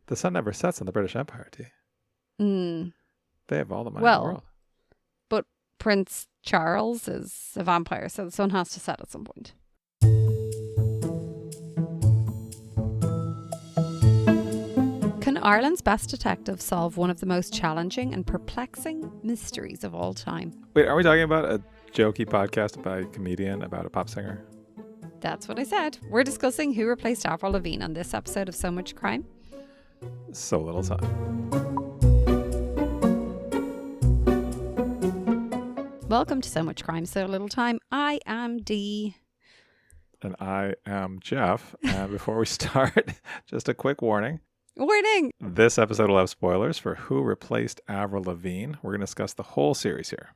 The sun never sets on the British Empire, T. Mm. They have all the money in the world. But Prince Charles is a vampire, so the sun has to set at some point. Can Ireland's best detective solve one of the most challenging and perplexing mysteries of all time? Wait, are we talking about a jokey podcast by a comedian about a pop singer? That's what I said. We're discussing who replaced Avril Lavigne on this episode of So Much Crime. So little time. Welcome to So Much Crime, So Little Time. I am Dee. And I am Jeff. And before we start, just a quick warning. Warning! This episode will have spoilers for who replaced Avril Lavigne. We're going to discuss the whole series here.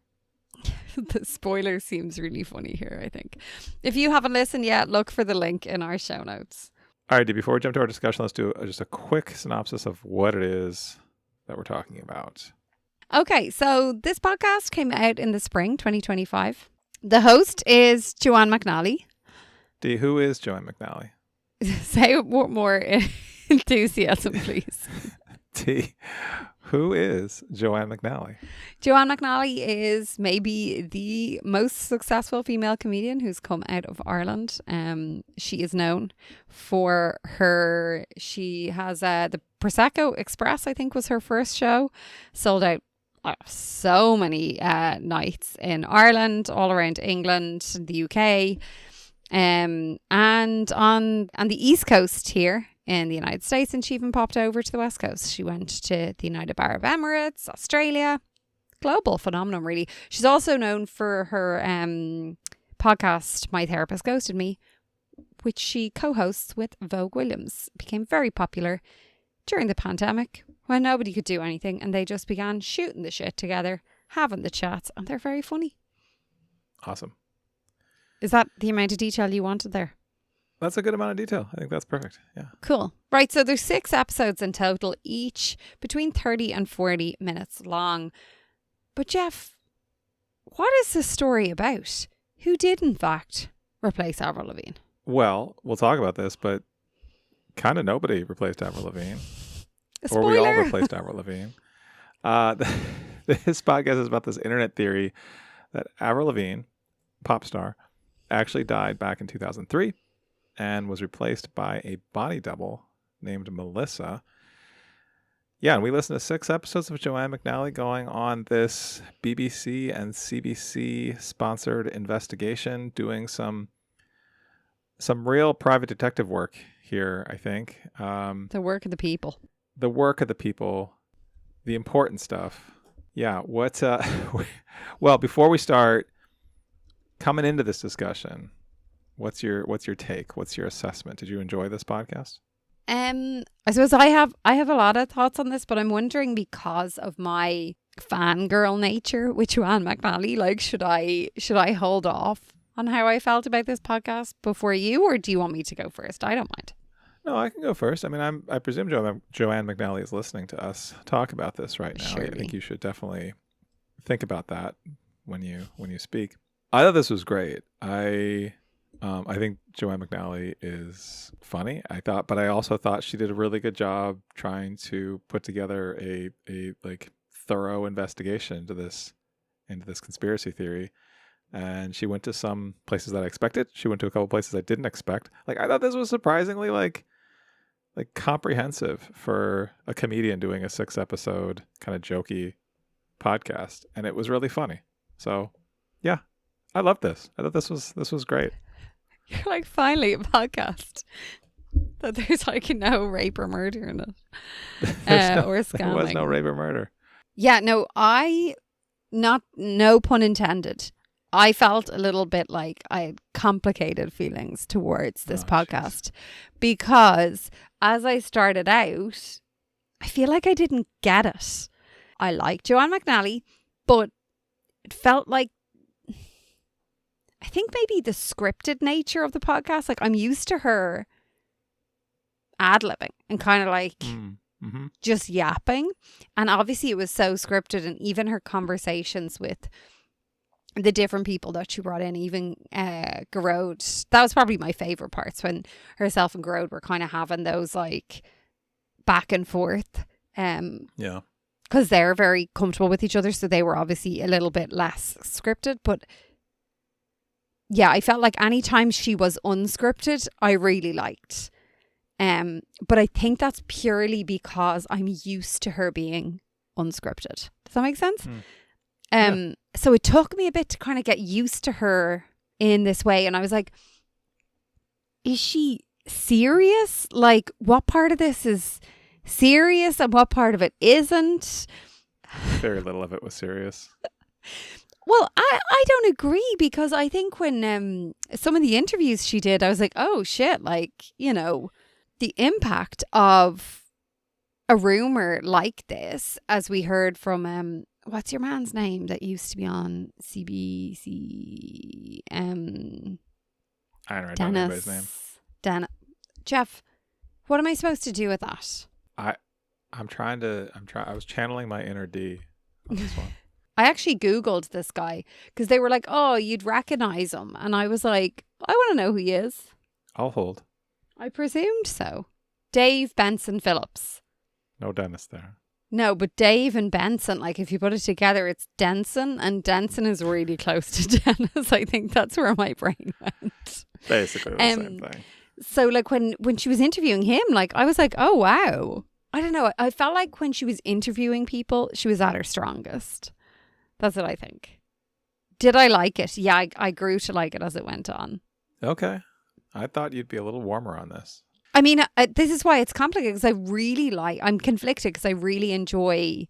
The spoiler seems really funny here, I think. If you haven't listened yet, look for the link in our show notes. All right, Dee, before we jump to our discussion, let's do just a quick synopsis of what it is that we're talking about. Okay, so this podcast came out in the spring 2025. The host is Joanne McNally. Dee, who is Joanne McNally? Say it with more enthusiasm, please. Dee, who is Joanne McNally? Joanne McNally is maybe the most successful female comedian who's come out of Ireland. She is known for she has the Prosecco Express, I think was her first show, sold out so many nights in Ireland, all around England, the UK, and on the East Coast here in the United States, and she even popped over to the West Coast. She went to the United Arab Emirates, Australia. Global phenomenon, really. She's also known for her podcast, My Therapist Ghosted Me, which she co-hosts with Vogue Williams. It became very popular during the pandemic when nobody could do anything, and they just began shooting the shit together, having the chats, and they're very funny. Awesome. Is that the amount of detail you wanted there? That's a good amount of detail. I think that's perfect. Yeah. Cool. Right, so there's 6 episodes in total, each between 30 and 40 minutes long. But Jeff, what is this story about? Who did, in fact, replace Avril Lavigne? Well, we'll talk about this, but kind of nobody replaced Avril Lavigne. Spoiler. Or we all replaced Avril Lavigne. This podcast is about this internet theory that Avril Lavigne, pop star, actually died back in 2003 and was replaced by a body double named Melissa. Yeah, and we listened to 6 episodes of Joanne McNally going on this BBC and CBC sponsored investigation, doing some real private detective work here, I think. The work of the people. The work of the people, the important stuff. Yeah, well, before we start coming into this discussion, what's your take? What's your assessment? Did you enjoy this podcast? I suppose I have a lot of thoughts on this, but I'm wondering, because of my fangirl nature with Joanne McNally, like, should I hold off on how I felt about this podcast before you, or do you want me to go first? I don't mind. No, I can go first. I mean, I presume Joanne McNally is listening to us talk about this right now. Surely. I think you should definitely think about that when you speak. I thought this was great. I think Joanne McNally is funny. But I also thought she did a really good job trying to put together a like thorough investigation into this conspiracy theory. And she went to some places that I expected. She went to a couple places I didn't expect. Like, I thought this was surprisingly like comprehensive for a comedian doing a 6-episode kind of jokey podcast, and it was really funny. So, yeah, I loved this. I thought this was great. You're like, finally a podcast that there's like no rape or murder in it, or scamming. There was no rape or murder. Yeah, no, no pun intended. I felt a little bit like I had complicated feelings towards this podcast because as I started out, I feel like I didn't get it. I like Joanne McNally, but it felt like, I think maybe the scripted nature of the podcast, like I'm used to her ad-libbing and kind of like just yapping. And obviously it was so scripted, and even her conversations with the different people that she brought in, even Garode, that was probably my favourite parts, when herself and Garode were kind of having those like back and forth. Yeah. Because they're very comfortable with each other, so they were obviously a little bit less scripted. But yeah, I felt like any time she was unscripted, I really liked. But I think that's purely because I'm used to her being unscripted. Does that make sense? So it took me a bit to kind of get used to her in this way, and I was like, is she serious? Like, what part of this is serious and what part of it isn't? Very little of it was serious. Well, I don't agree, because I think when some of the interviews she did, I was like, oh shit, like, you know, the impact of a rumor like this, as we heard from what's your man's name that used to be on CBC? I don't know anybody's name. Jeff, what am I supposed to do with that? I was channeling my inner D on this one. I actually Googled this guy because they were like, oh, you'd recognize him. And I was like, I want to know who he is. I'll hold. I presumed so. Dave Benson Phillips. No Dennis there. No, but Dave and Benson, like if you put it together, it's Denson, and Denson is really close to Dennis. I think that's where my brain went. Basically the same thing. So like when she was interviewing him, like I was like, oh wow. I don't know. I felt like when she was interviewing people, she was at her strongest. That's what I think. Did I like it? Yeah, I grew to like it as it went on. Okay. I thought you'd be a little warmer on this. I mean, this is why it's complicated, because I'm conflicted because I really enjoy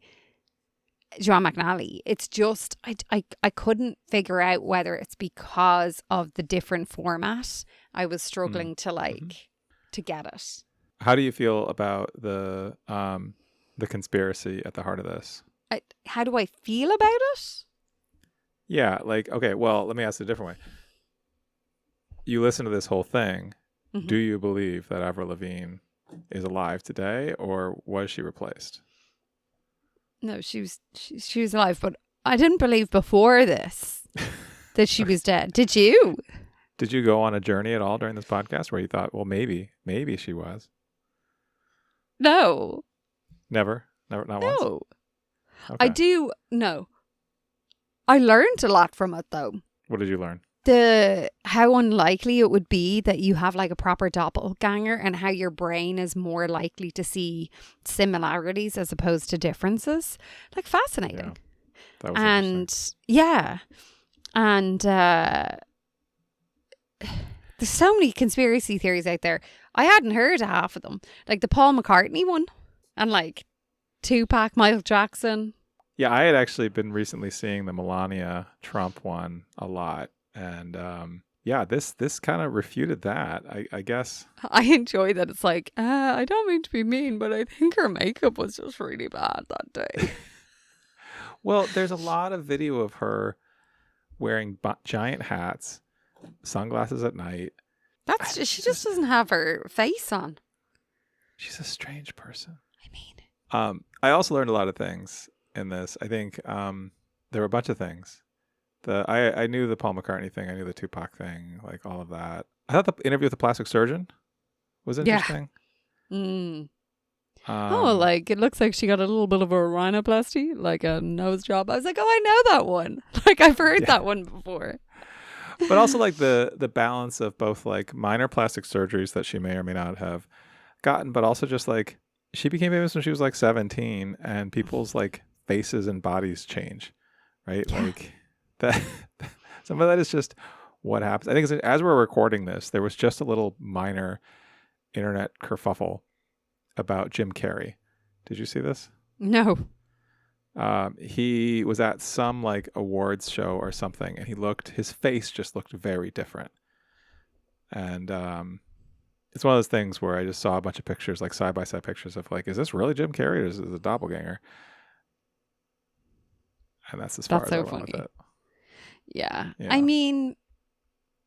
Joanne McNally. It's just, I couldn't figure out whether it's because of the different format. I was struggling to to get it. How do you feel about the conspiracy at the heart of this? How do I feel about it? Yeah, like, okay, well, let me ask it a different way. You listen to this whole thing. Do you believe that Avril Lavigne is alive today, or was she replaced? No, she was alive, but I didn't believe before this that she was dead. Did you? Did you go on a journey at all during this podcast where you thought, well, maybe she was? No. Never, not once? No. Okay. I do. No. I learned a lot from it, though. What did you learn? How unlikely it would be that you have like a proper doppelganger, and how your brain is more likely to see similarities as opposed to differences. Like, fascinating. Yeah, that was interesting. Yeah. And there's so many conspiracy theories out there. I hadn't heard of half of them. Like the Paul McCartney one, and like Tupac, Michael Jackson. Yeah, I had actually been recently seeing the Melania Trump one a lot. And yeah, this kind of refuted that, I guess. I enjoy that. It's like, I don't mean to be mean, but I think her makeup was just really bad that day. Well, there's a lot of video of her wearing giant hats, sunglasses at night. She just doesn't have her face on. She's a strange person. I mean, I also learned a lot of things in this. I think there were a bunch of things. I knew the Paul McCartney thing. I knew the Tupac thing, like all of that. I thought the interview with the plastic surgeon was interesting. Like it looks like she got a little bit of a rhinoplasty, like a nose job. I was like, oh, I know that one. Like I've heard that one before. But also like the balance of both like minor plastic surgeries that she may or may not have gotten, but also just like she became famous when she was like 17, and people's like faces and bodies change, right? Yeah. Like that. Some of that is just what happens. I think as we're recording this, there was just a little minor internet kerfuffle about Jim Carrey. Did you see this? No. He was at some like awards show or something, and his face just looked very different. And it's one of those things where I just saw a bunch of pictures, like side by side pictures of like, is this really Jim Carrey or is this a doppelganger? And that's as far as I went with it. Yeah. I mean,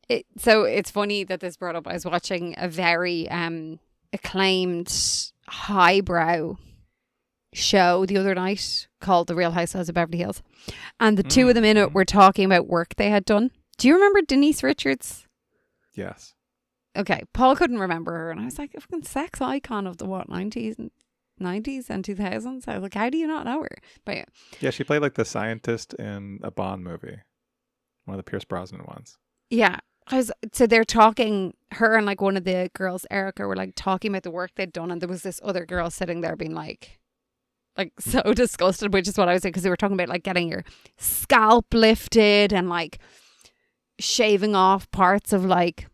it's funny that this brought up. I was watching a very acclaimed highbrow show the other night called The Real Housewives of Beverly Hills, and the two of them in it were talking about work they had done. Do you remember Denise Richards? Yes. Okay, Paul couldn't remember her, and I was like, a fucking sex icon of the 90s, and 90s and 2000s. I was like, how do you not know her? But yeah. Yeah, she played like the scientist in a Bond movie, one of the Pierce Brosnan ones. Yeah. So they're talking, her and like one of the girls, Erica, were like talking about the work they'd done, and there was this other girl sitting there being like so disgusted, which is what I was saying, because they were talking about like getting your scalp lifted and like shaving off parts of like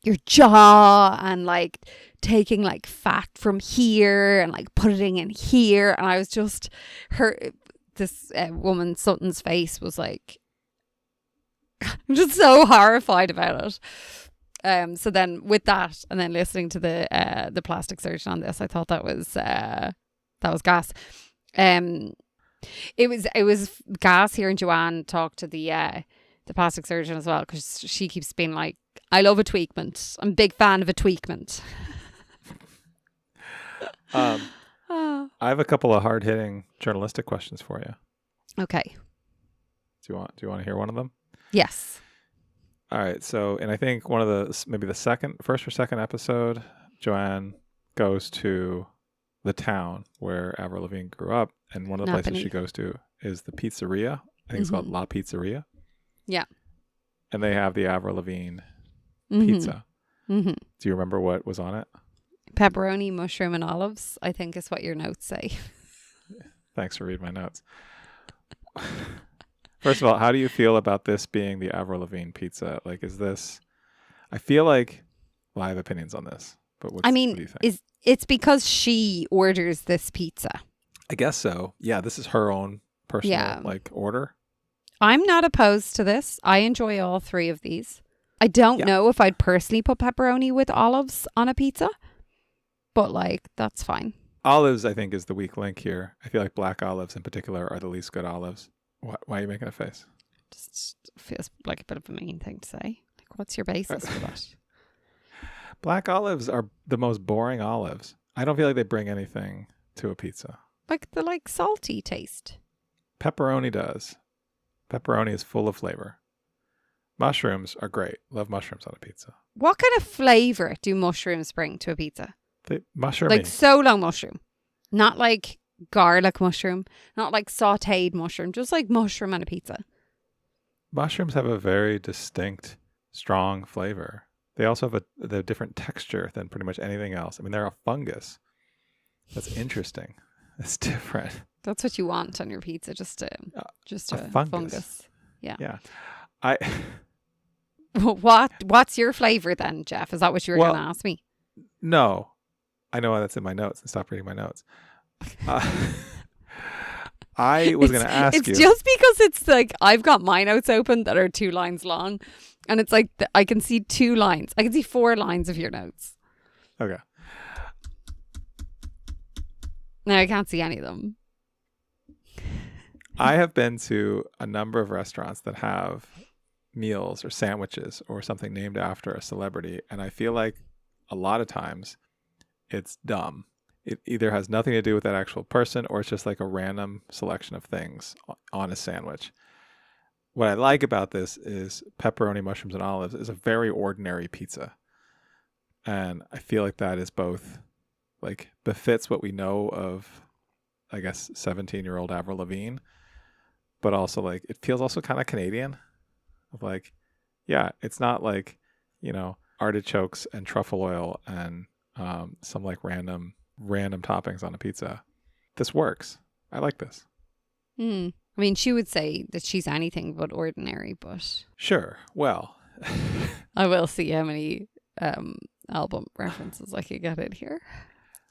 your jaw and like taking like fat from here and like putting it in here. And I was just, this woman Sutton's face was like, I'm just so horrified about it. So then with that, and then listening to the plastic surgeon on this, I thought that was gas. It was gas hearing Joanne talk to the plastic surgeon as well, because she keeps being like, I love a tweakment. I'm a big fan of a tweakment. I have a couple of hard hitting journalistic questions for you. Okay. Do you want to hear one of them? Yes. All right. So, and I think one of the, maybe the first or second episode, Joanne goes to the town where Avril Lavigne grew up. And one of the places she goes to is the pizzeria. I think it's called La Pizzeria. Yeah. And they have the Avril Lavigne pizza. Do you remember what was on it? Pepperoni, mushroom, and olives, I think is what your notes say. Thanks for reading my notes. First of all, how do you feel about this being the Avril Lavigne pizza? Like, is this... I feel like... Well, I have opinions on this, but what do you think? It's because she orders this pizza. I guess so. Yeah, this is her own personal order. I'm not opposed to this. I enjoy all three of these. I don't know if I'd personally put pepperoni with olives on a pizza, but like, that's fine. Olives, I think, is the weak link here. I feel like black olives in particular are the least good olives. Why are you making a face? Just feels like a bit of a mean thing to say. Like, what's your basis for that? Black olives are the most boring olives. I don't feel like they bring anything to a pizza. Like the salty taste. Pepperoni does. Pepperoni is full of flavor. Mushrooms are great. Love mushrooms on a pizza. What kind of flavor do mushrooms bring to a pizza? Mushroom. Like solo mushroom. Not like garlic mushroom. Not like sauteed mushroom. Just like mushroom on a pizza. Mushrooms have a very distinct, strong flavor. They also have a different texture than pretty much anything else. I mean, they're a fungus. That's interesting. It's different. That's what you want on your pizza, just a fungus. Yeah. Yeah. What's your flavor then, Jeff? Is that what you were going to ask me? No. I know that's in my notes, and stop reading my notes. I was going to ask you. It's just because it's like, I've got my notes open that are 2 lines long, and it's like, I can see 2 lines. I can see 4 lines of your notes. Okay. No, I can't see any of them. I have been to a number of restaurants that have meals or sandwiches or something named after a celebrity, and I feel like a lot of times it's dumb. It either has nothing to do with that actual person, or it's just like a random selection of things on a sandwich. What I like about this is pepperoni, mushrooms, and olives is a very ordinary pizza. And I feel like that is both like befits what we know of, I guess, 17-year-old Avril Lavigne, but also like it feels also kind of Canadian. Of like, yeah, it's not like, artichokes and truffle oil and some like random toppings on a pizza. This works. I like this. I mean, she would say that she's anything but ordinary, but sure. Well, I will see how many album references I could get in here.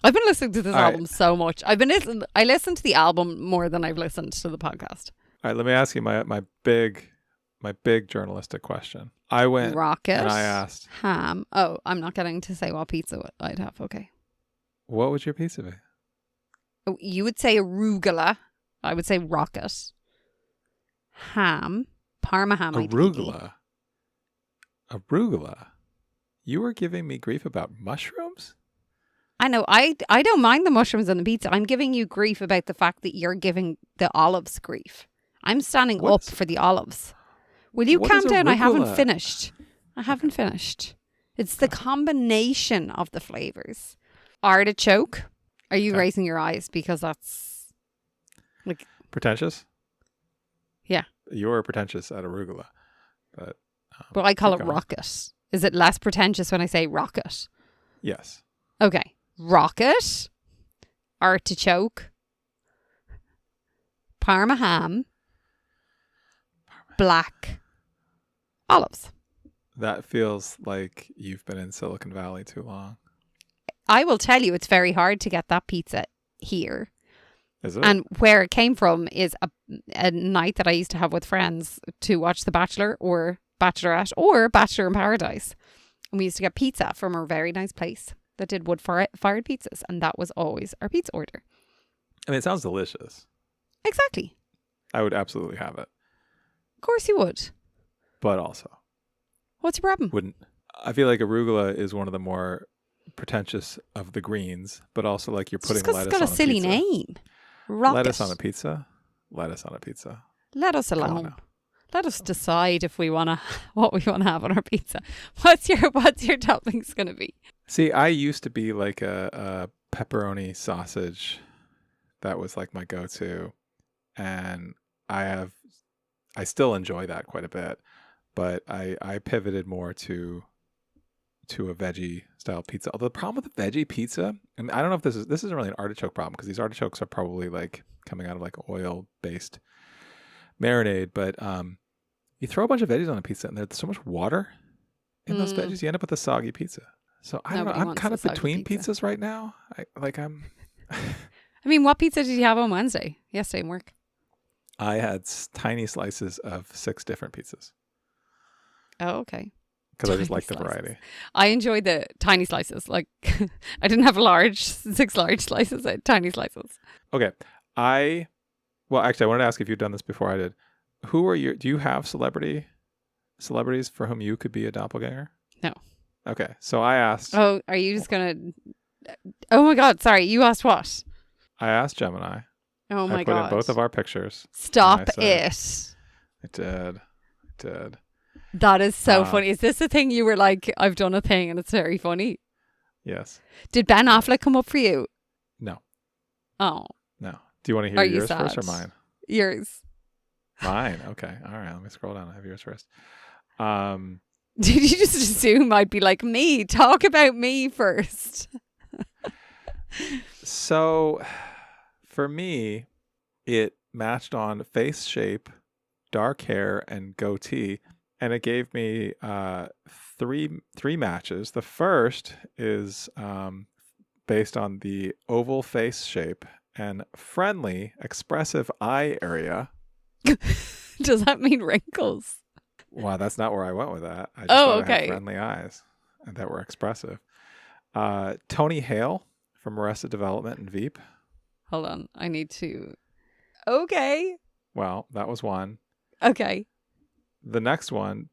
I've been listening to this album so much. I listened to the album more than I've listened to the podcast. All right, let me ask you my big journalistic question. I went rocket and I asked ham. Oh, I'm not getting to say what pizza I'd have. Okay. What would your pizza be? Oh, you would say arugula. I would say rocket. Ham. Parma ham. Arugula. Arugula. You were giving me grief about mushrooms? I know. I don't mind the mushrooms on the pizza. I'm giving you grief about the fact that you're giving the olives grief. I'm standing up for the olives. Will you calm down? I haven't finished. It's the combination of the flavors. Artichoke, Are you Okay. raising your eyes because that's like Pretentious? Yeah. You're pretentious at arugula, but but I call keep it going. rocket. Is it less pretentious when I say rocket? Yes. Okay. Rocket, artichoke, parma ham, black olives. That feels like you've been in Silicon Valley too long. I will tell you, it's very hard to get that pizza here. Is it? And where it came from is a night that I used to have with friends to watch The Bachelor or Bachelorette or Bachelor in Paradise. And we used to get pizza from a very nice place that did wood-fired pizzas. And that was always our pizza order. I mean, it sounds delicious. Exactly. I would absolutely have it. Of course you would. But also, What's your problem? wouldn't. I feel like arugula is one of the more pretentious of the greens, but also like you're Just putting because lettuce it's got on a silly pizza. name. Rocket. Lettuce on a pizza? Lettuce on a pizza. Let us Come on alone. now. Let us decide if we wanna what we wanna have on our pizza. What's your toppings gonna be? See, I used to be like a pepperoni sausage. That was like my go-to. And I still enjoy that quite a bit. But I pivoted more to a veggie style pizza. Although the problem with the veggie pizza, and I don't know if this isn't really an artichoke problem because these artichokes are probably like coming out of like oil based marinade, but you throw a bunch of veggies on a pizza and there's so much water in those veggies, you end up with a soggy pizza. So I don't know. Nobody I'm wants kind a of soggy between pizza. pizzas right now. I'm I mean, what pizza did you have on Wednesday? Yesterday in work. I had tiny slices of 6 different pizzas Oh, okay. because I just Tiny like the slices. variety. I enjoyed the tiny slices. Like, I didn't have 6 large slices. I had tiny slices. Okay. Well, actually, I wanted to ask if you'd done this before I did. Do you have celebrities for whom you could be a doppelganger? No. Okay. So I asked, Oh, are you just gonna? Oh my God! Sorry, you asked what? Gemini. Oh my I put God! in both of our pictures. Stop and I it! said- I did. That is so Uh, funny. Is this a thing you were like, I've done a thing and it's very funny? Yes. Did Ben Affleck come up for you? No. Oh, No. Do you want to Are hear you yours first or sad? mine? yours. Mine. Okay. All right. Let me scroll down. I have yours first. Did you just assume I'd be like, me? Talk about me first. So for me, it matched on face shape, dark hair, and goatee, and it gave me three matches. The first is based on the oval face shape and friendly, expressive eye area. Does that mean wrinkles? Wow, that's not where I went with that. I just Oh, thought it okay. had friendly eyes and that were expressive. Tony Hale from Arrested Development and Veep. Hold on. I need to. Okay. Well, that was one. Okay. The next one,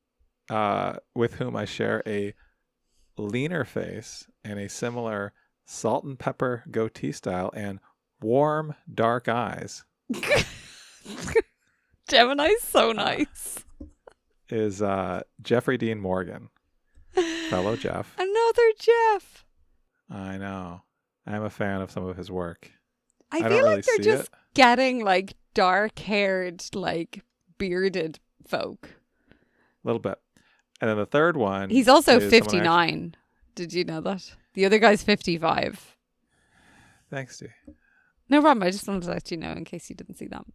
with whom I share a leaner face and a similar salt and pepper goatee style and warm, dark eyes, Gemini's so nice. is Jeffrey Dean Morgan. Fellow Jeff. Another Jeff. I know. I'm a fan of some of his work. I don't feel really like they're see just it. getting like dark haired, like bearded folk. A little bit. And then the third one. He's also is someone 59. Did you know that? The other guy's 55. Thanks, Steve. No problem. I just wanted to let you know in case you didn't see that.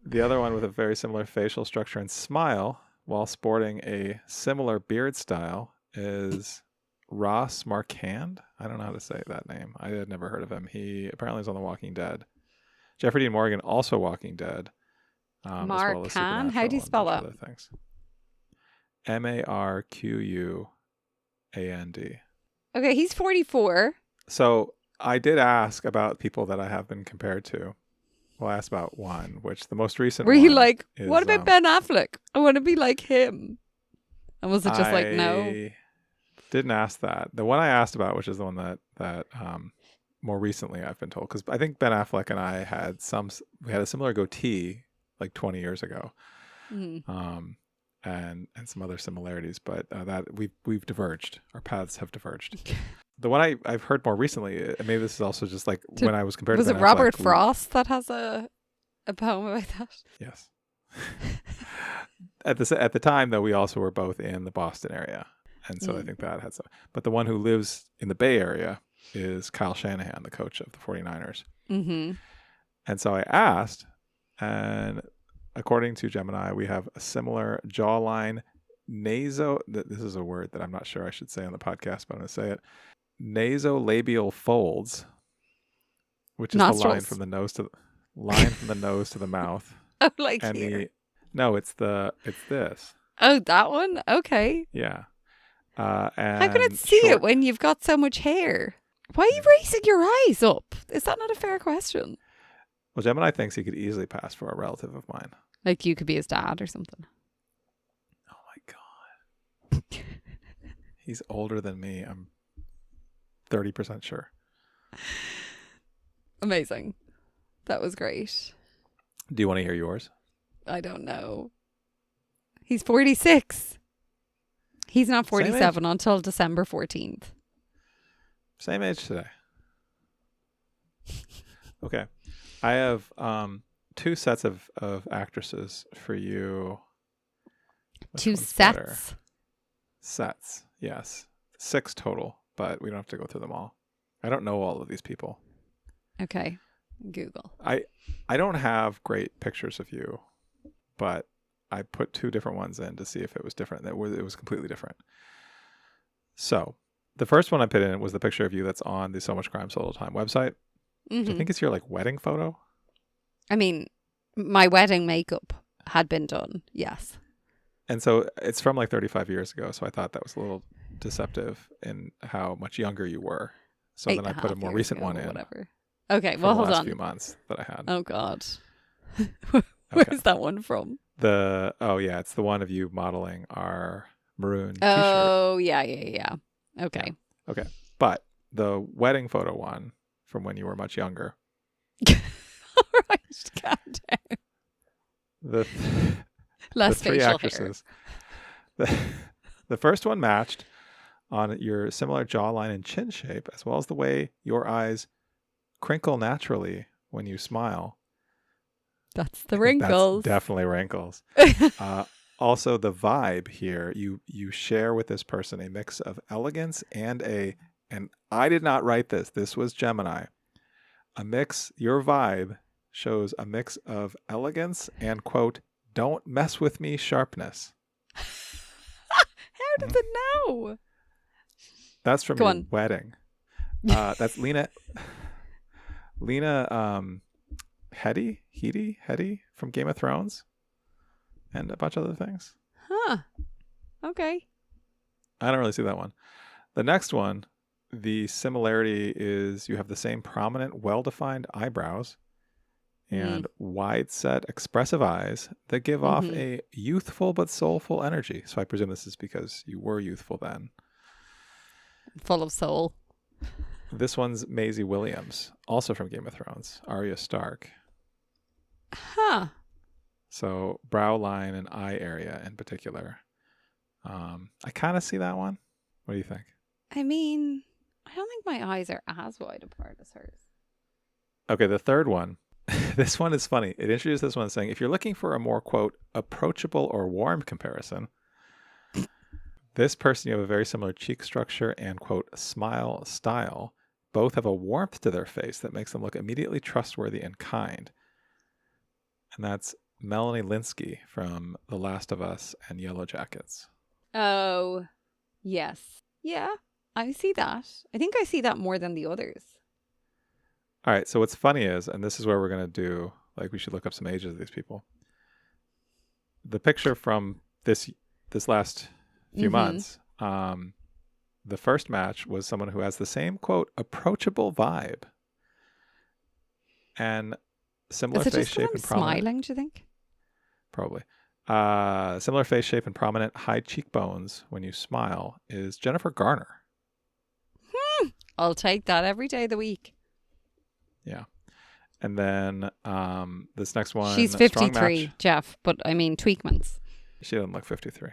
The other one with a very similar facial structure and smile while sporting a similar beard style is Ross Marquand. I don't know how to say that name. I had never heard of him. He apparently is on The Walking Dead. Jeffrey Dean Morgan, also Walking Dead. As well as Marquand? How do you Supernatural spell and a that? bunch of other things. Marquand. Okay, he's 44. So I did ask about people that I have been compared to. Well, I asked about one, which the most recent Were one you like, is, what about Ben Affleck? I want to be like him. And was it just like, no? I didn't ask that. The one I asked about, which is the one that more recently I've been told, because I think Ben Affleck and I had a similar goatee like 20 years ago, Mm. and some other similarities, but that we've diverged. Our paths have diverged. The one I've heard more recently, maybe this is also just like Did- when I was compared Was to it Ben Robert Affleck, Frost that has a poem about that? Yes. At the time, though, we also were both in the Boston area. And so I think that had some. But the one who lives in the Bay Area is Kyle Shanahan, the coach of the 49ers. Mm-hmm. And so I asked, and according to Gemini, we have a similar jawline, this is a word that I'm not sure I should say on the podcast, but I'm going to say it. Nasolabial folds, which is Nostrils. the line from the nose to the mouth. Oh, like And here. it's this. Oh, that one? Okay. Yeah. And How can it see it when you've got so much hair? Why are you raising your eyes up? Is that not a fair question? Well, Gemini thinks he could easily pass for a relative of mine. Like you could be his dad or something. Oh my God. He's older than me. I'm 30% sure. Amazing. That was great. Do you want to hear yours? I don't know. He's 46. He's not 47 until December 14th. Same age today. Okay. I have two sets of actresses for you. Which Two one's better? sets? Sets, yes. 6 total, but we don't have to go through them all. I don't know all of these people. Okay. Google. I don't have great pictures of you, but I put 2 different ones in to see if it was different. It was completely different. So the first one I put in was the picture of you that's on the So Much Crime So Little Time website. Which I think it's your like wedding photo. I mean, my wedding makeup had been done. Yes. And so it's from like 35 years ago. So I thought that was a little deceptive in how much younger you were. So then I put a more recent one in. Whatever. Okay. From Well, the hold last on. few months that I had. Oh God. Where's that one from? It's the one of you modeling our maroon t-shirt. Oh yeah. Okay. Yeah. Okay. But the wedding photo one from when you were much younger. All right, calm down. The Less three facial actresses. The first one matched on your similar jawline and chin shape, as well as the way your eyes crinkle naturally when you smile. hair. That's the wrinkles. That's definitely wrinkles. Also, the vibe here, you share with this person a mix of elegance and I did not write this. This was Gemini. Your vibe shows a mix of elegance and, quote, don't mess with me sharpness. How did it know? That's from your wedding. That's Lena Headey from Game of Thrones and a bunch of other things. Huh. Okay. I don't really see that one. The next one, the similarity is you have the same prominent, well-defined eyebrows and wide-set, expressive eyes that give off a youthful but soulful energy. So I presume this is because you were youthful then. Full of soul. This one's Maisie Williams, also from Game of Thrones, Arya Stark. Huh. So brow line and eye area in particular. I kind of see that one. What do you think? I mean, I don't think my eyes are as wide apart as hers. Okay, the third one. This one is funny. It introduced this one saying, if you're looking for a more, quote, approachable or warm comparison, this person, you have a very similar cheek structure and, quote, smile style. Both have a warmth to their face that makes them look immediately trustworthy and kind. And that's Melanie Linsky from The Last of Us and Yellow Jackets. Oh, yes. Yeah, I see that. I think I see that more than the others. All right, so what's funny is, and this is where we're going to do, like we should look up some ages of these people. The picture from this last few months, the first match was someone who has the same, quote, approachable vibe and similar face shape and prominent. Smiling, do you think? Probably. Similar face shape and prominent high cheekbones when you smile is Jennifer Garner. I'll take that every day of the week. Yeah. And then this next one. She's 53, Jeff, but I mean tweakments. She doesn't look 53.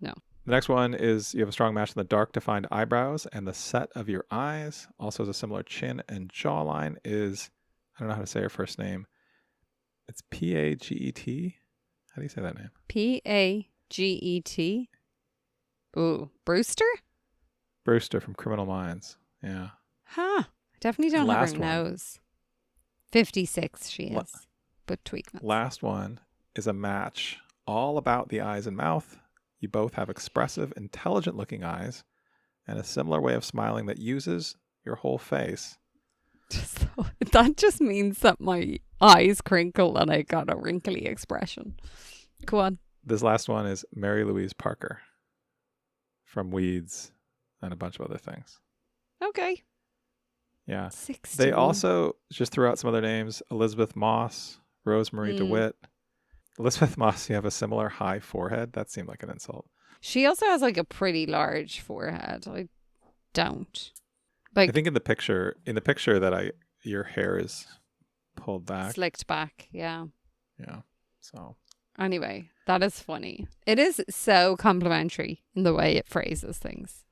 No. The next one is you have a strong match in the dark defined eyebrows and the set of your eyes. Also has a similar chin and jawline is, I don't know how to say her first name. It's Paget. How do you say that name? Paget. Ooh, Brewster? Brewster from Criminal Minds. Yeah. Huh. Definitely don't have her nose. 56 she is. But tweak. Last one is a match all about the eyes and mouth. You both have expressive, intelligent looking eyes and a similar way of smiling that uses your whole face. That just means that my eyes crinkle and I got a wrinkly expression. Go on. This last one is Mary Louise Parker from Weeds and a bunch of other things. Okay. Yeah. 60. They also just threw out some other names. Elizabeth Moss, Rosemary DeWitt. Elizabeth Moss, you have a similar high forehead. That seemed like an insult. She also has like a pretty large forehead. I don't. Like, I think in the picture that your hair is pulled back. Slicked back, yeah. Yeah. So anyway, that is funny. It is so complimentary in the way it phrases things.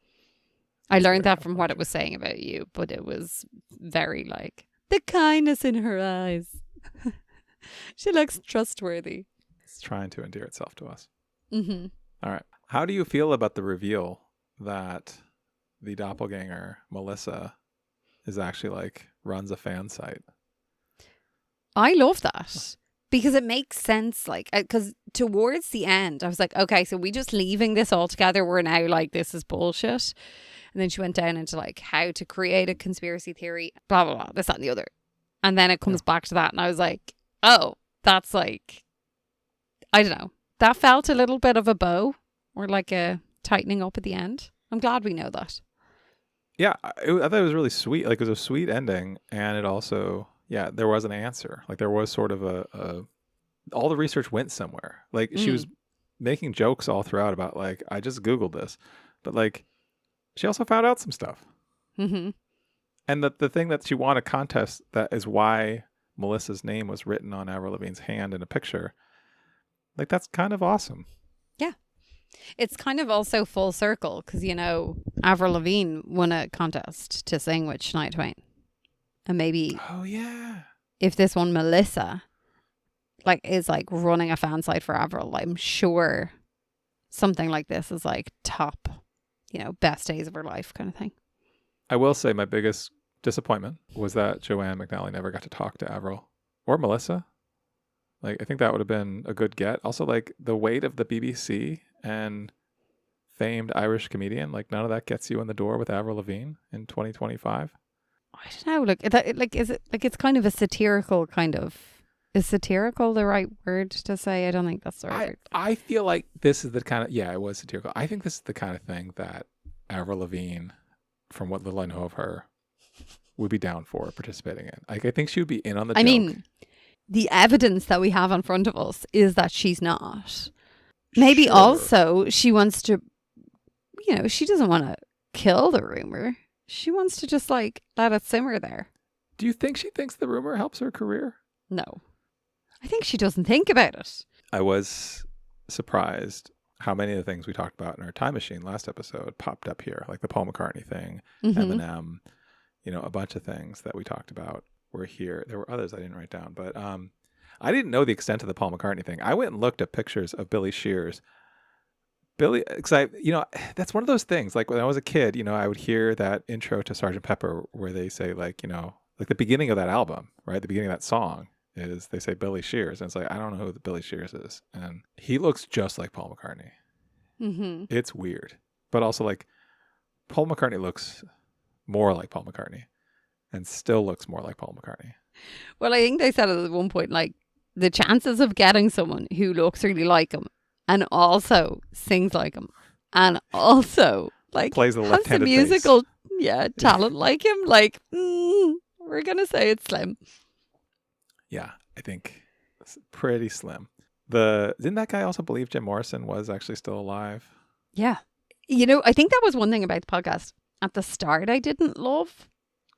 I learned that from what it was saying about you, but it was very like the kindness in her eyes. She looks trustworthy. It's trying to endear itself to us. Mm-hmm. All right. How do you feel about the reveal that the doppelganger, Melissa, is actually like runs a fan site? I love that because it makes sense. Like, because towards the end, I was like, okay, so we just leaving this all together. We're now like, this is bullshit. And then she went down into like how to create a conspiracy theory, blah, blah, blah, this, that, and the other. And then it comes back to that. And I was like, oh, that's like, I don't know. That felt a little bit of a bow or like a tightening up at the end. I'm glad we know that. Yeah, I thought it was really sweet. Like, it was a sweet ending. And it also, yeah, there was an answer. Like, there was sort of all the research went somewhere. Like, she was making jokes all throughout about like, I just Googled this. But like, she also found out some stuff. Mm-hmm. And the thing that she won a contest, that is why Melissa's name was written on Avril Lavigne's hand in a picture. Like, that's kind of awesome. Yeah. It's kind of also full circle because, you know, Avril Lavigne won a contest to sing with Shania Twain. And maybe... Oh, yeah. If this one, Melissa, like, is like running a fan site for Avril, I'm sure something like this is like top, you know, best days of her life kind of thing. I will say my biggest disappointment was that Joanne McNally never got to talk to Avril or Melissa. Like, I think that would have been a good get. Also, like, the weight of the BBC and famed Irish comedian, like, none of that gets you in the door with Avril Lavigne in 2025. I don't know. Like, is it like it's kind of a satirical kind of? Is satirical the right word to say? I don't think that's the right word. I feel like this is the kind of, yeah, it was satirical. I think this is the kind of thing that Avril Lavigne, from what little I know of her, would be down for participating in. Like, I think she would be in on the joke. I mean, the evidence that we have in front of us is that she's not. Maybe also she wants to, you know, she doesn't want to kill the rumor. She wants to just like let it simmer there. Do you think she thinks the rumor helps her career? No. I think she doesn't think about it. I was surprised how many of the things we talked about in our time machine last episode popped up here, like the Paul McCartney thing, Eminem, you know, a bunch of things that we talked about were here. There were others I didn't write down, but I didn't know the extent of the Paul McCartney thing. I went and looked at pictures of Billy Shears. Because you know, that's one of those things. Like, when I was a kid, you know, I would hear that intro to Sgt. Pepper where they say, like, you know, like the beginning of that album, right? The beginning of that song is they say Billy Shears. And it's like, I don't know who Billy Shears is. And he looks just like Paul McCartney. Mm-hmm. It's weird. But also, like, Paul McCartney looks more like Paul McCartney and still looks more like Paul McCartney. Well, I think they said at one point, like, the chances of getting someone who looks really like him and also sings like him and also like plays the has the musical talent like him, like, we're gonna say it's slim. Yeah, I think it's pretty slim. Didn't that guy also believe Jim Morrison was actually still alive? Yeah. You know, I think that was one thing about the podcast at the start I didn't love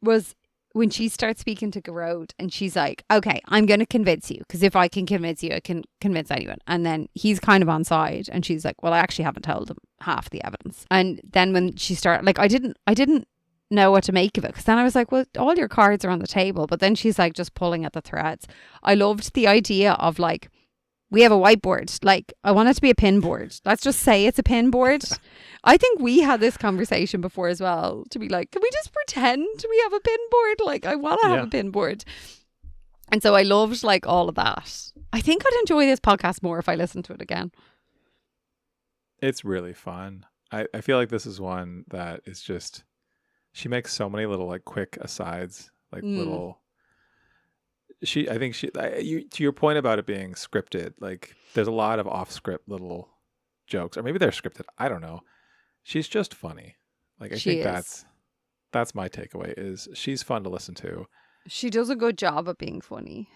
was when she starts speaking to Garode and she's like, okay, I'm going to convince you because if I can convince you, I can convince anyone. And then he's kind of on side and she's like, well, I actually haven't told him half the evidence. And then when she started, like, I didn't know what to make of it because then I was like, well, all your cards are on the table. But then she's like just pulling at the threads. I loved the idea of like, we have a whiteboard. Like, I want it to be a pin board. Let's just say it's a pin board. I think we had this conversation before as well to be like, can we just pretend we have a pin board? Like, I want to have a pin board. And so I loved like all of that. I think I'd enjoy this podcast more if I listened to it again. It's really fun. I feel like this is one that is just, she makes so many little like quick asides, like little. I think to your point about it being scripted, like there's a lot of off script little jokes, or maybe they're scripted. I don't know. She's just funny. Like I think that's my takeaway is she's fun to listen to. She does a good job of being funny.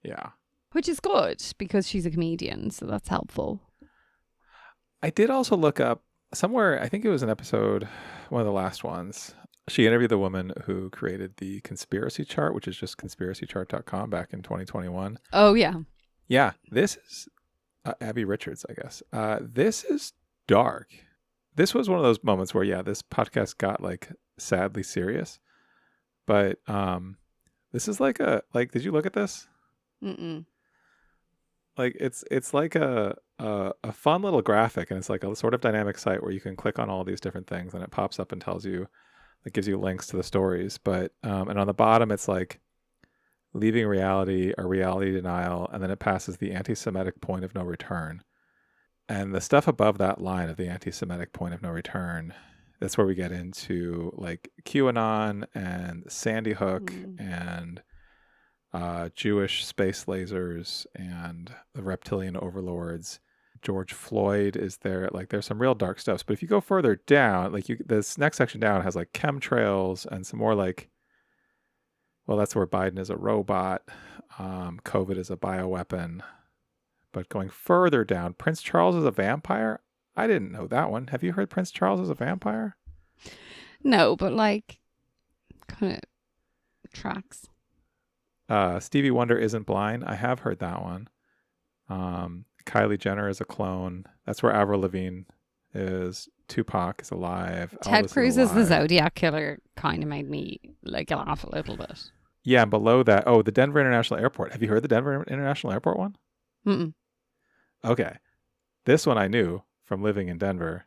Yeah. Which is good because she's a comedian, so that's helpful. I did also look up somewhere, I think it was an episode, one of the last ones. She interviewed the woman who created the conspiracy chart, which is just conspiracychart.com back in 2021. Oh, yeah. Yeah. This is Abby Richards, I guess. This is dark. This was one of those moments where, yeah, this podcast got like sadly serious. But this is like did you look at this? Mm-mm. Like it's like a fun little graphic, and it's like a sort of dynamic site where you can click on all these different things and it pops up and tells you, it gives you links to the stories. But and on the bottom it's like leaving reality or reality denial, and then it passes the anti-Semitic point of no return. And the stuff above that line of the anti-Semitic point of no return, that's where we get into like QAnon and Sandy Hook and Jewish space lasers and the reptilian overlords. George Floyd is there. Like there's some real dark stuff. But if you go further down, like this next section down has like chemtrails and some more like, well, that's where Biden is a robot. COVID is a bioweapon. But going further down, Prince Charles is a vampire. I didn't know that one. Have you heard Prince Charles is a vampire? No, but like kind of tracks. Stevie Wonder isn't blind. I have heard that one. Kylie Jenner is a clone. That's where Avril Lavigne is. Tupac is alive. Ted Elvis Cruz is is the Zodiac Killer kind of made me like laugh a little bit. Yeah, and below that, the Denver International Airport. Have you heard the Denver International Airport one? Mm-mm. Okay. This one I knew from living in Denver.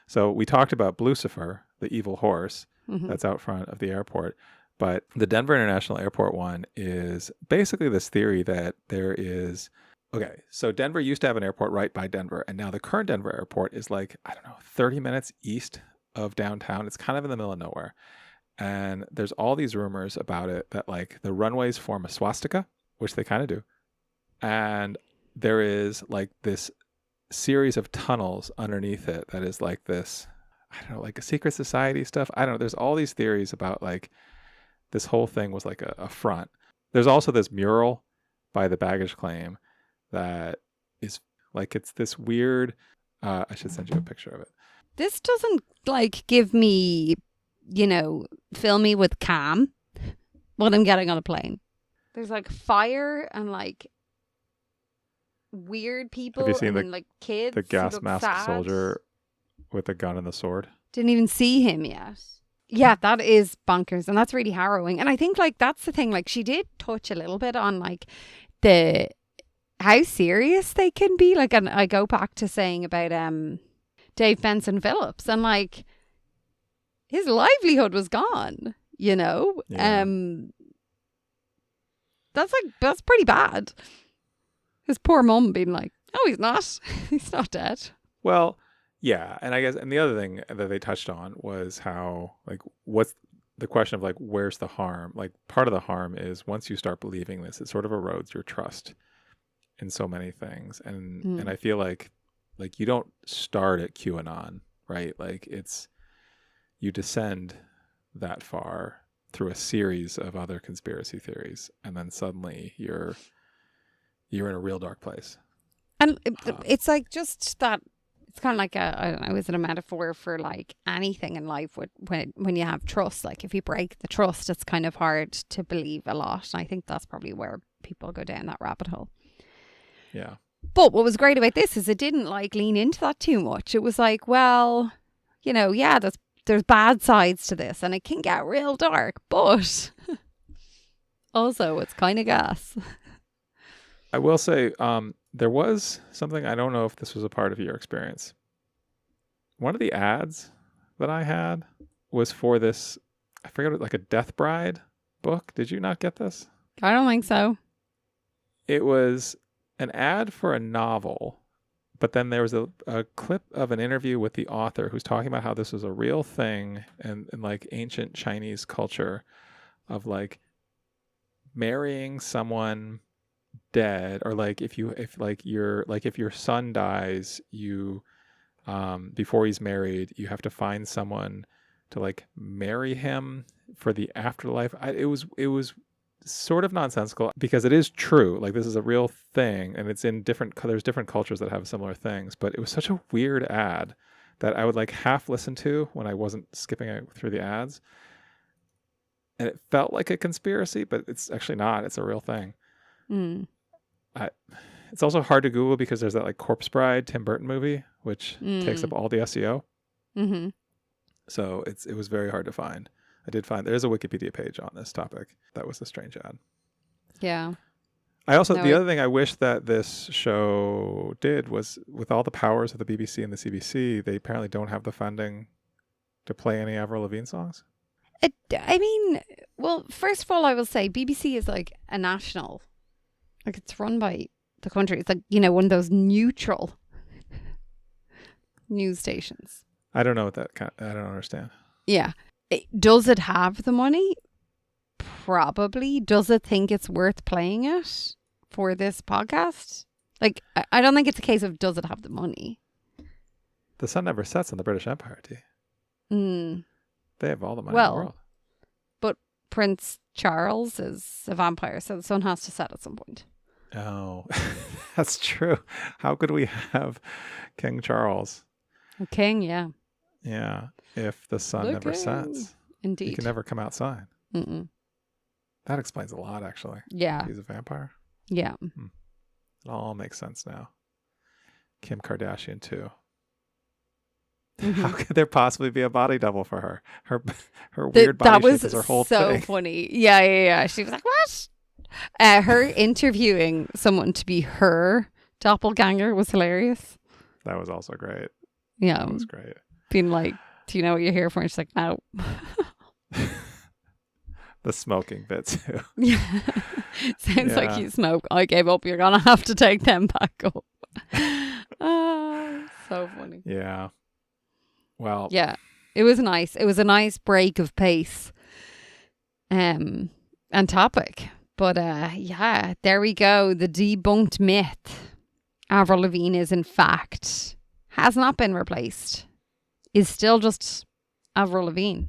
So we talked about Blucifer, the evil horse that's out front of the airport. But the Denver International Airport one is basically this theory that there is... Okay, so Denver used to have an airport right by Denver, and now the current Denver airport is like, 30 minutes east of downtown. It's kind of in the middle of nowhere. And there's all these rumors about it that like the runways form a swastika, which they kind of do. And there is like this series of tunnels underneath it that is like this, like a secret society stuff. I don't know. There's all these theories about like this whole thing was like a front. There's also this mural by the baggage claim that is like, it's this weird, I should send you a picture of it. This doesn't like give me, fill me with calm when I'm getting on a plane. There's like fire and like weird people. Have you seen like kids? The gas mask sad. soldier with the gun and the sword? Didn't even see him yet. Yeah, that is bonkers, and that's really harrowing. And I think like that's the thing. Like she did touch a little bit on like how serious they can be. Like, and I go back to saying about Dave Benson Phillips, and like his livelihood was gone. Yeah. That's pretty bad. His poor mum being like, "Oh, he's not dead." Well, yeah, and I guess, and the other thing that they touched on was how, like, what's the question of like, where's the harm? Like, part of the harm is once you start believing this, it sort of erodes your trust in so many things, and I feel like you don't start at QAnon, right? Like you descend that far through a series of other conspiracy theories, and then suddenly you're in a real dark place. And it's like just that It's kind of like I don't know, is it a metaphor for like anything in life when you have trust? Like if you break the trust, it's kind of hard to believe a lot. And I think that's probably where people go down that rabbit hole. Yeah. But what was great about this is it didn't like lean into that too much. It was like, well, you know, yeah, there's bad sides to this and it can get real dark, but also it's kind of gas. I will say, there was something, I don't know if this was a part of your experience. One of the ads that I had was for this, I forget, like a Death Bride book. Did you not get this? I don't think so. It was an ad for a novel, but then there was a clip of an interview with the author who's talking about how this was a real thing in like ancient Chinese culture of like marrying someone dead, or like if your son dies, you before he's married, you have to find someone to like marry him for the afterlife. It was sort of nonsensical because it is true. Like this is a real thing, and it's in there's different cultures that have similar things. But it was such a weird ad that I would like half listen to when I wasn't skipping through the ads, and it felt like a conspiracy, but it's actually not. It's a real thing. Mm. It's also hard to Google because there's that like Corpse Bride Tim Burton movie, which takes up all the SEO. Mm-hmm. So it was very hard to find. I did find there's a Wikipedia page on this topic. That was a strange ad. Yeah. I also, the other thing I wish that this show did was, with all the powers of the BBC and the CBC, they apparently don't have the funding to play any Avril Lavigne songs. I mean, well, first of all, I will say BBC is like a national, like it's run by the country. It's like, you know, one of those neutral news stations. I don't know what I don't understand. Yeah. Does it have the money? Probably. Does it think it's worth playing it for this podcast? Like, I don't think it's a case of does it have the money. The sun never sets on the British Empire, T. They have all the money in the world. But Prince Charles is a vampire, so the sun has to set at some point. Oh, that's true. How could we have King Charles? A king, yeah. Yeah, if the sun never sets. Indeed. He can never come outside. Mm-mm. That explains a lot, actually. Yeah. He's a vampire. Yeah. It all makes sense now. Kim Kardashian, too. Mm-hmm. How could there possibly be a body double for her? Her weird body shape is her whole thing. That was so funny. Yeah. She was like, what? Her interviewing someone to be her doppelganger was hilarious. That was also great. Yeah. That was great. Being like, do you know what you're here for? And she's like, no. The smoking bit too. Yeah. Sounds like you smoke. I gave up. You're going to have to take them back up. So funny. Yeah. Well. Yeah. It was nice. It was a nice break of pace and topic. But yeah, there we go. The debunked myth. Avril Lavigne is in fact has not been replaced. Is still just Avril Lavigne.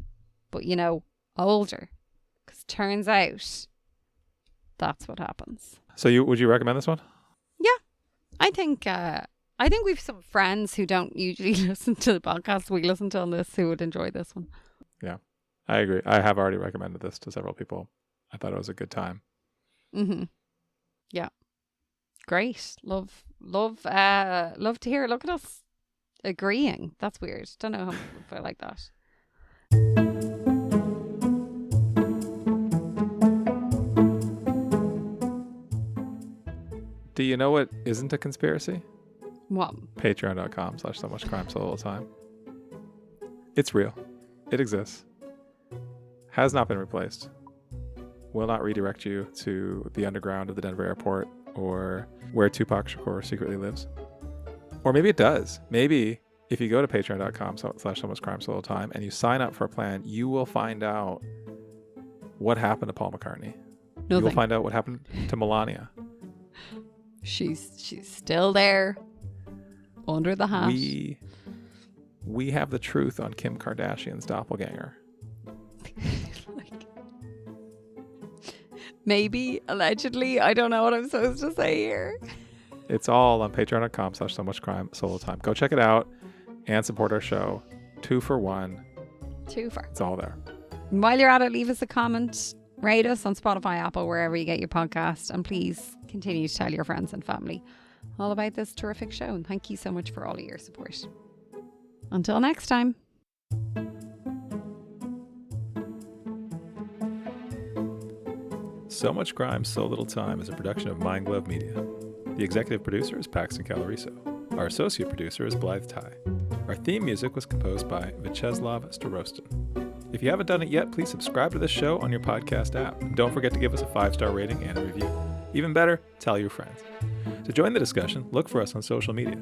But you know, older. Because turns out that's what happens. So would you recommend this one? Yeah. I think we've some friends who don't usually listen to the podcast we listen to on this who would enjoy this one. Yeah. I agree. I have already recommended this to several people. I thought it was a good time. Mm-hmm. Yeah. Great. Love to hear. Look at us agreeing. That's weird. Don't know how people feel like that. Do you know what isn't a conspiracy? What? Patreon.com/somuchcrime so little time. It's real. It exists. Has not been replaced. Will not redirect you to the underground of the Denver airport or where Tupac Shakur secretly lives. Or maybe it does. Maybe if you go to patreon.com/somuchcrime so little time and you sign up for a plan, you will find out what happened to Paul McCartney. You will find out what happened to Melania. She's still there under the hat. We have the truth on Kim Kardashian's doppelganger. Maybe, allegedly. I don't know what I'm supposed to say here. It's all on patreon.com/somuchcrime solo time. Go check it out and support our show. 2 for 1. 2 for. It's all there. And while you're at it, leave us a comment, rate us on Spotify, Apple, wherever you get your podcast, and please continue to tell your friends and family all about this terrific show. And thank you so much for all of your support. Until next time. So Much Crime, So Little Time is a production of Mind Glove Media. The executive producer is Paxton Caloriso. Our associate producer is Blythe Ty. Our theme music was composed by Vyacheslav Starostin. If you haven't done it yet, please subscribe to this show on your podcast app. And don't forget to give us a 5-star rating and a review. Even better, tell your friends. To join the discussion, look for us on social media.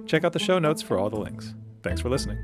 Check out the show notes for all the links. Thanks for listening.